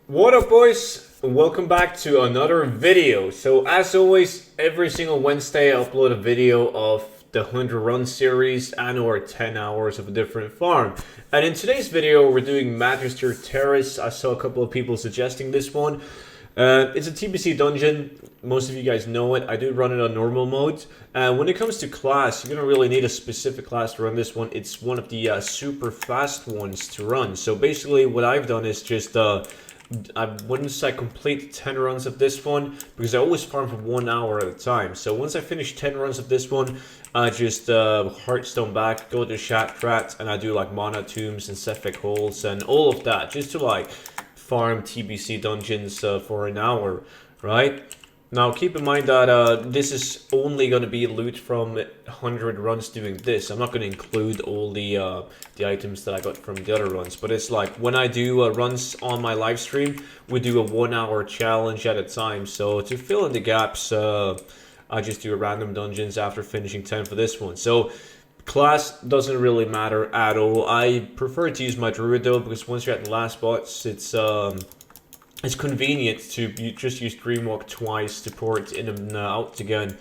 What up, boys? Welcome back to another video. So as always, every single Wednesday I upload a video of the 100 run series and or 10 hours of a different farm. And in today's video we're doing Magister Terrace. I saw a couple of people suggesting this one. It's a TBC dungeon. Most of you guys know it. I do run it on normal mode. When it comes to class, you don't really need a specific class to run this one. It's one of the super fast ones to run. So basically what I've done is just once I complete 10 runs of this one, because I always farm for 1 hour at a time. So once I finish 10 runs of this one, I just Hearthstone back, go to Shatrat, and I do like mana tombs and Cephalic holes and all of that, just to like farm TBC dungeons for an hour, right? Now keep in mind that this is only going to be loot from 100 runs doing this. I'm not going to include all the items that I got from the other runs, but it's like when I do runs on my live stream, we do a 1 hour challenge at a time. So to fill in the gaps, I just do random dungeons after finishing 10 for this one. So class doesn't really matter at all. I prefer to use my druid though, because once you're at the last boss, it's convenient to just use Dreamwalk twice to port in and out again.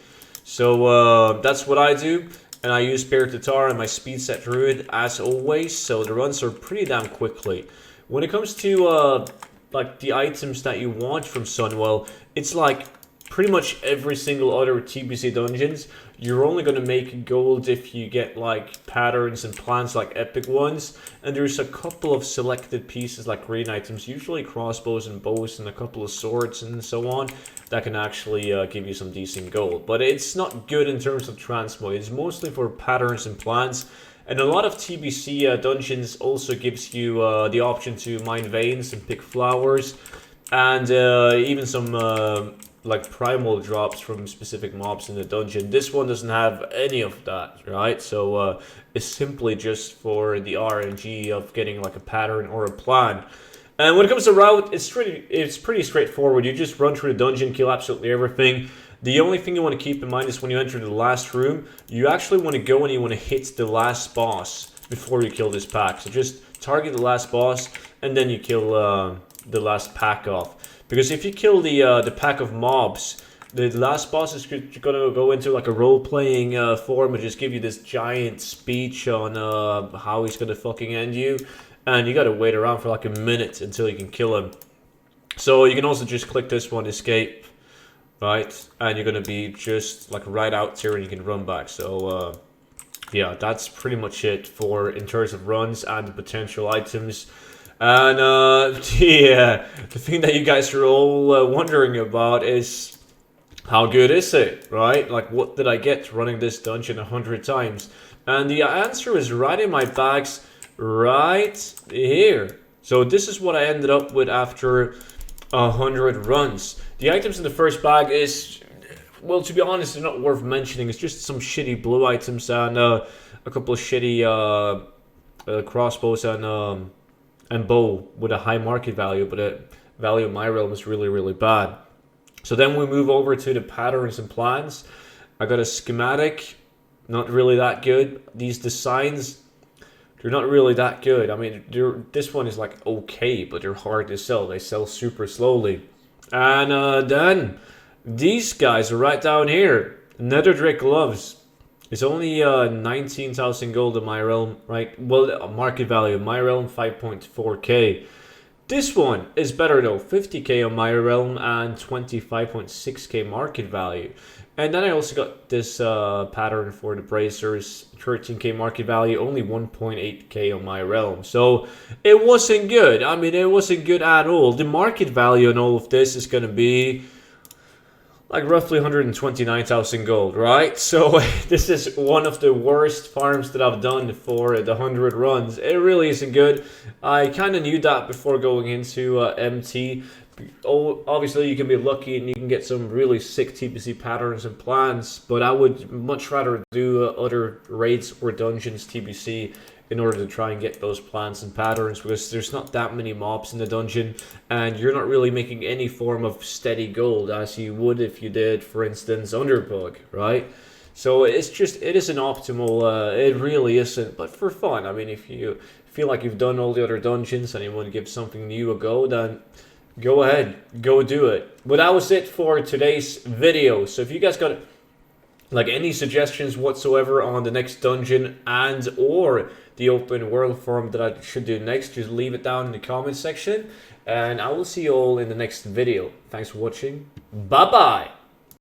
So that's what I do. And I use Spirit Tatar and my speed set druid as always. So the runs are pretty damn quickly. When it comes to like the items that you want from Sunwell, it's like pretty much every single other TBC dungeons. You're only going to make gold if you get like patterns and plants, like epic ones. And there's a couple of selected pieces like green items, usually crossbows and bows and a couple of swords and so on, that can actually give you some decent gold. But it's not good in terms of transmo. It's mostly for patterns and plants. And a lot of TBC dungeons also gives you the option to mine veins and pick flowers. And even some like primal drops from specific mobs in the dungeon. This one doesn't have any of that, right? So it's simply just for the RNG of getting like a pattern or a plan. And when it comes to route, it's pretty straightforward. You just run through the dungeon, kill absolutely everything. The only thing you want to keep in mind is when you enter the last room, you actually want to go and you want to hit the last boss before you kill this pack. So just target the last boss and then you kill the last pack off. Because if you kill the pack of mobs, the last boss is going to go into like a role-playing form and just give you this giant speech on how he's going to fucking end you. And you got to wait around for like a minute until you can kill him. So you can also just click this one, escape, right? And you're going to be just like right out here and you can run back. So yeah, that's pretty much it for in terms of runs and the potential items. And the thing that you guys are all wondering about is how good is it, right? Like, what did I get running this dungeon 100 times? And the answer is right in my bags, right here. So this is what I ended up with after 100 runs. The items in the first bag is, well, to be honest, they're not worth mentioning. It's just some shitty blue items and a couple of shitty crossbows and bow with a high market value, but the value of my realm is really, really bad. So then we move over to the patterns and plans. I got a schematic, not really that good. These designs, they're not really that good. I mean, this one is like okay, but they're hard to sell. They sell super slowly. And then these guys are right down here. Netherdrake gloves. It's only 19,000 gold in my realm, right? Well, market value in my realm, 5.4k. This one is better though, 50k on my realm and 25.6k market value. And then I also got this pattern for the bracers, 13k market value, only 1.8k on my realm. So it wasn't good. I mean, it wasn't good at all. The market value on all of this is going to be like roughly 129,000 gold, right? So this is one of the worst farms that I've done for the 100 runs. It really isn't good. I kind of knew that before going into MT. Obviously, you can be lucky and you can get some really sick TBC patterns and plans, but I would much rather do other raids or dungeons TBC in order to try and get those plans and patterns, because there's not that many mobs in the dungeon and you're not really making any form of steady gold as you would if you did, for instance, Underbug, right? So it isn't optimal. It really isn't, but for fun. I mean, if you feel like you've done all the other dungeons and you want to give something new a go, then go ahead, go do it. But that was it for today's video. So if you guys got like any suggestions whatsoever on the next dungeon and or the open world form that I should do next, just leave it down in the comment section, and I will see you all in the next video. Thanks for watching. Bye bye.